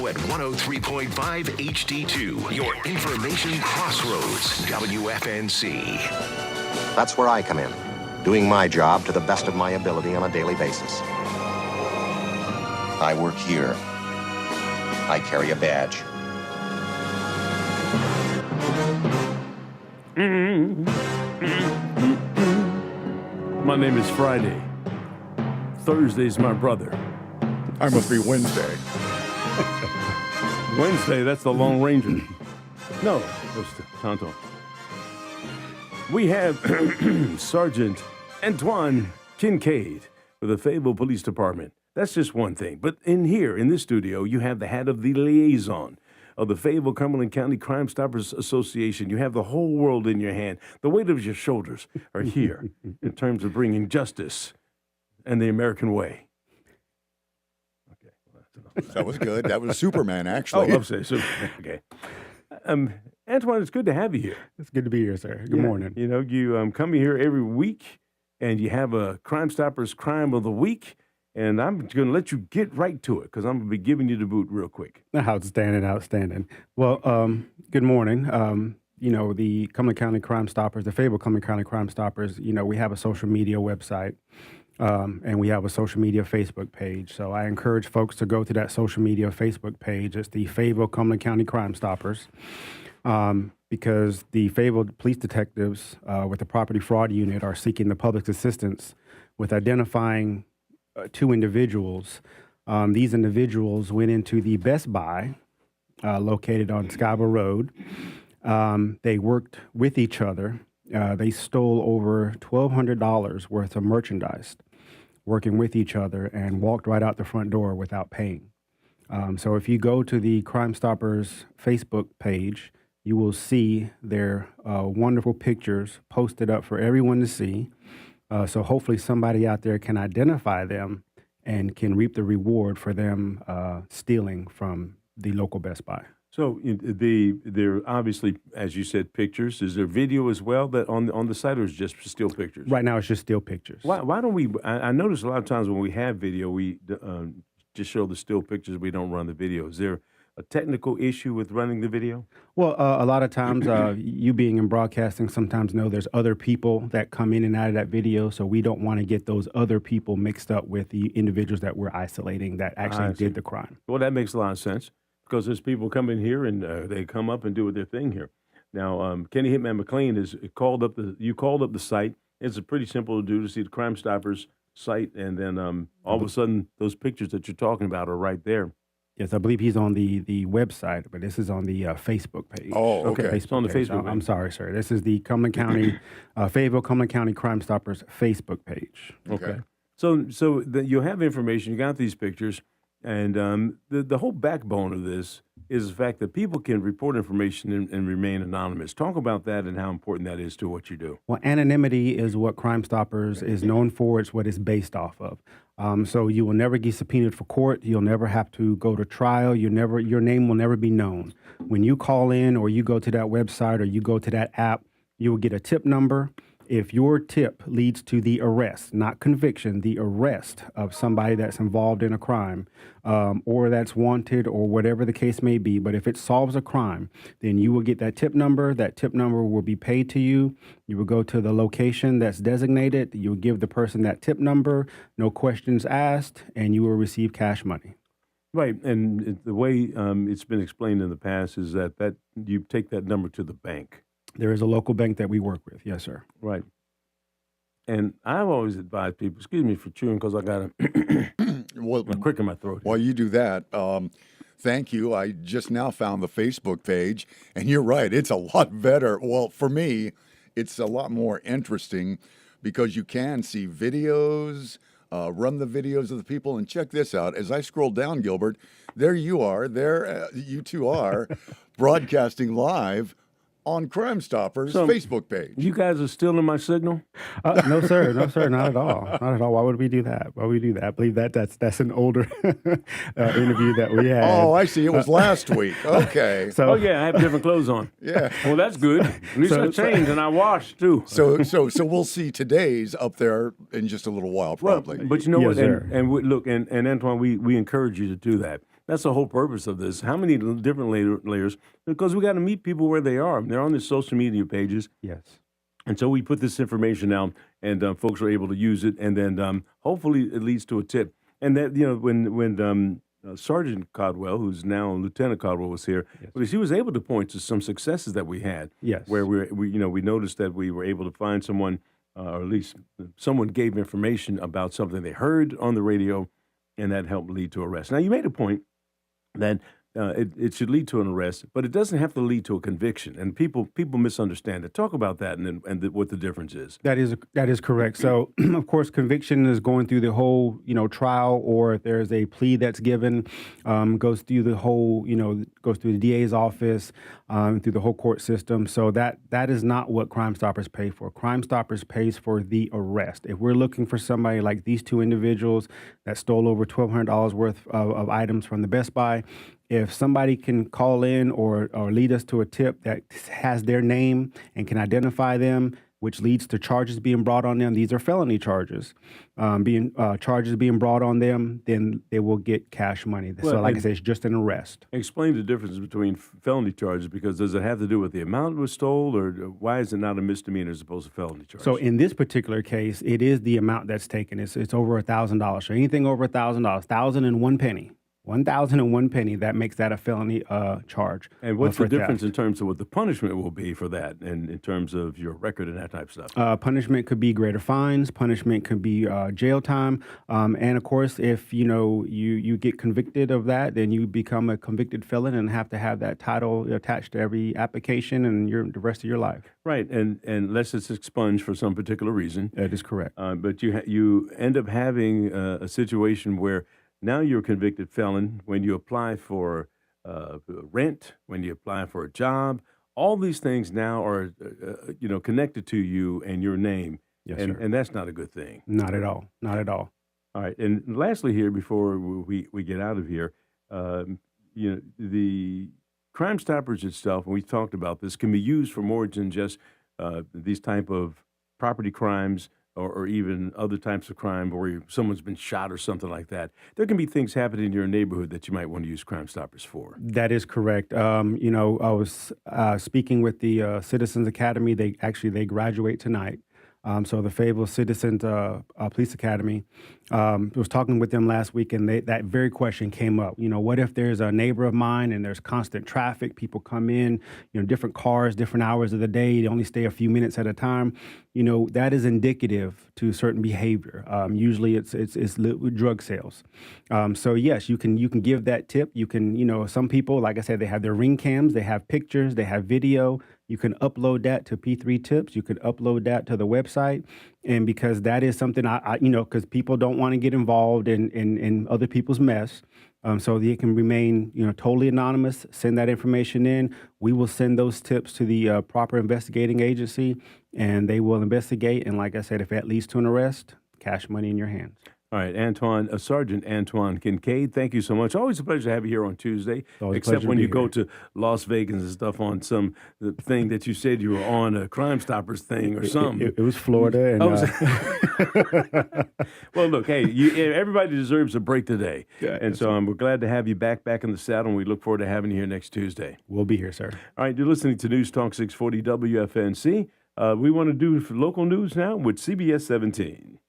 Now at 103.5 HD2, your information crossroads, WFNC. That's where I come in, doing my job to the best of my ability on a daily basis. I work here. I carry a badge. My name is Friday. Thursday's my brother. I must be Wednesday. Wednesday, that's the Lone Ranger. No, that's the Tonto. We have Sergeant ANTOINE KINCADE for the Fayetteville Police Department. That's just one thing. But in here, in this studio, you have the hat of the liaison of the Fayetteville Cumberland County Crime Stoppers Association. You have the whole world in your hand. The weight of your shoulders are here in terms of bringing justice and the American way. Okay. That was good. That was Superman, actually. Oh, I'm saying Superman. Okay. ANTOINE, it's good to have you here. It's good to be here, sir. Good morning. You know, you come here every week, and you have a Crime Stoppers Crime of the Week, and I'm going to let you get right to it because I'm going to be giving you the boot real quick. Outstanding. Well, good morning. You know, the Cumberland County Crime Stoppers, the Fayetteville Cumberland County Crime Stoppers, you know, we have a social media website, and we have a social media Facebook page. So I encourage folks to go to that social media Facebook page. It's the Fayetteville Cumberland County Crime Stoppers. Because the Fayetteville police detectives with the property fraud unit are seeking the public's assistance with identifying two individuals. These individuals went into the Best Buy located on Scarborough Road. They worked with each other. They stole over $1,200 worth of merchandise, working with each other, and walked right out the front door without paying. So if you go to the Crime Stoppers Facebook page, you will see their wonderful pictures posted up for everyone to see. So hopefully somebody out there can identify them and can reap the reward for them stealing from the local Best Buy. So they're obviously, as you said, pictures. Is there video as well that on the site, or is it just still pictures? Right now, it's just still pictures. Why don't we? I notice a lot of times when we have video, we just show the still pictures. We don't run the video. Is there a technical issue with running the video? Well, a lot of times, you being in broadcasting sometimes know there's other people that come in and out of that video, so we don't want to get those other people mixed up with the individuals that we're isolating that actually did the crime. Well, that makes a lot of sense because there's people come in here and they come up and do their thing here. Now, Kenny Hitman McLean called up the site. It's pretty simple to do to see the Crime Stoppers site, and then all of a sudden those pictures that you're talking about are right there. Yes, I believe he's on the website, but this is on the Facebook page. Oh, okay. It's on the Facebook page. I'm sorry, sir. This is the Cumberland County, Fayetteville Cumberland County Crime Stoppers Facebook page. Okay. So you have information. You got these pictures, and the whole backbone of this is the fact that people can report information and remain anonymous. Talk about that and how important that is to what you do. Well, anonymity is what Crime Stoppers is known for. It's what it's based off of. So you will never get subpoenaed for court. You'll never have to go to trial. Your name will never be known. When you call in or you go to that website or you go to that app, you will get a tip number. If your tip leads to the arrest, not conviction, the arrest of somebody that's involved in a crime or that's wanted or whatever the case may be, but if it solves a crime, then you will get that tip number. That tip number will be paid to you. You will go to the location that's designated. You'll give the person that tip number, no questions asked, and you will receive cash money. Right, and the way it's been explained in the past is that you take that number to the bank. There is a local bank that we work with. Yes, sir. Right. And I've always advised people, excuse me for chewing because I got a crick in my throat. While you do that, thank you. I just now found the Facebook page, and you're right. It's a lot better. Well, for me, it's a lot more interesting because you can see videos, run the videos of the people, and check this out. As I scroll down, Gilbert, there you are. There you two are broadcasting live on Crime Stoppers' Facebook page. You guys are stealing my signal? No, sir. No, sir. Not at all. Not at all. Why would we do that? Why would we do that? I believe that's an older interview that we had. Oh, I see. It was last week. Okay. I have different clothes on. Yeah. Well, that's good. At least I changed and I washed too. So we'll see today's up there in just a little while, probably. Well, but you know Yes, what? sir. And look, and ANTOINE, we encourage you to do that. That's the whole purpose of this. How many different layers? Because we got to meet people where they are. They're on their social media pages. Yes. And so we put this information out, and folks are able to use it, and then hopefully it leads to a tip. And that, when Sergeant Caldwell, who's now Lieutenant Caldwell, was here, because he was able to point to some successes that we had. Yes. Where we noticed that we were able to find someone, or at least someone gave information about something they heard on the radio, and that helped lead to arrest. Now, you made a point that it should lead to an arrest, but it doesn't have to lead to a conviction. And people misunderstand it. Talk about that and what the difference is. That is correct. So, of course, conviction is going through the whole, trial, or if there's a plea that's given, goes through the whole, goes through the DA's office, through the whole court system. So that is not what Crime Stoppers pay for. Crime Stoppers pays for the arrest. If we're looking for somebody like these two individuals that stole over $1,200 worth of items from the Best Buy, if somebody can call in or lead us to a tip that has their name and can identify them, which leads to charges being brought on them, these are felony charges, charges being brought on them, then they will get cash money. Well, so like I said, it's just an arrest. Explain the difference between felony charges, because does it have to do with the amount was stole, or why is it not a misdemeanor as opposed to felony charges? So in this particular case, it is the amount that's taken. It's over $1,000. So anything over $1,000, 1,001 penny. 1,001 penny, that makes that a felony charge. And what's the difference theft. in terms of what the punishment will be for that, and in terms of your record and that type of stuff? Punishment could be greater fines. Punishment could be jail time. And of course, if you get convicted of that, then you become a convicted felon and have to have that title attached to every application and the rest of your life. Right, and unless it's expunged for some particular reason. That is correct. But you end up having a situation where now you're a convicted felon when you apply for rent, when you apply for a job. All these things now are, connected to you and your name. Yes, and, sir. And that's not a good thing. Not at all. Not at all. All right. And lastly here, before we get out of here, the Crime Stoppers itself, and we talked about this, can be used for more than just these type of property crimes, or even other types of crime where someone's been shot or something like that. There can be things happening in your neighborhood that you might want to use Crime Stoppers for. That is correct. I was speaking with the Citizens Academy. They graduate tonight. So the Fayetteville Citizens Police Academy, was talking with them last week, and that very question came up. What if there's a neighbor of mine and there's constant traffic, people come in, different cars, different hours of the day, they only stay a few minutes at a time. That is indicative to certain behavior. Usually it's with drug sales. So yes, you can give that tip. You can, some people, like I said, they have their ring cams, they have pictures, they have video. You can upload that to P3 Tips. You can upload that to the website. And because that is something because people don't want to get involved in other people's mess. So they can remain, totally anonymous, send that information in. We will send those tips to the proper investigating agency, and they will investigate. And like I said, if that leads to an arrest, cash money in your hands. All right, Sergeant Antoine KINCADE, thank you so much. Always a pleasure to have you here on Tuesday, except when you go to Las Vegas and stuff on some thing that you said you were on, a Crime Stoppers thing or something. It was Florida. And, well, look, hey, everybody deserves a break today. Yeah, and so we're glad to have you back in the saddle, and we look forward to having you here next Tuesday. We'll be here, sir. All right, you're listening to News Talk 640 WFNC. We want to do local news now with CBS 17.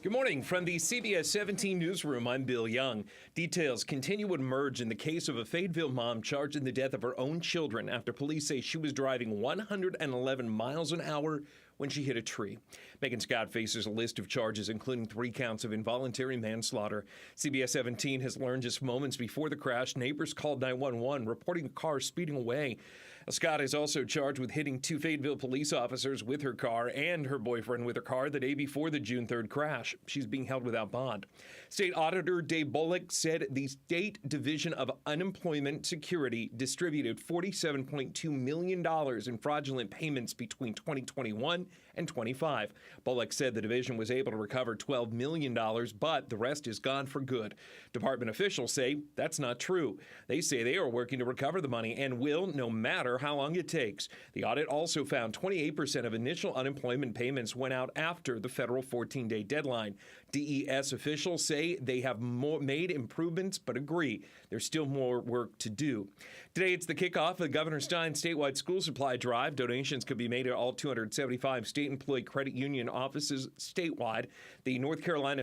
Good morning from the CBS 17 newsroom. I'm Bill Young. Details continue to emerge in the case of a Fayetteville mom charged in the death of her own children after police say she was driving 111 miles an hour when she hit a tree. Megan Scott faces a list of charges, including 3 counts of involuntary manslaughter. CBS 17 has learned just moments before the crash, neighbors called 911, reporting a car speeding away. Scott is also charged with hitting 2 Fayetteville police officers with her car and her boyfriend with her car the day before the June 3rd crash. She's being held without bond. State Auditor Dave Bullock said the State Division of Unemployment Security distributed $47.2 million in fraudulent payments between 2021 and $125. Bullock said the division was able to recover $12 million, but the rest is gone for good. Department officials say that's not true. They say they are working to recover the money and will, no matter how long it takes. The audit also found 28% of initial unemployment payments went out after the federal 14-day deadline. DES officials say they have made improvements, but agree there's still more work to do. Today, it's the kickoff of the Governor Stein statewide school supply drive. Donations could be made at all 275 state employee credit union offices statewide. The North Carolina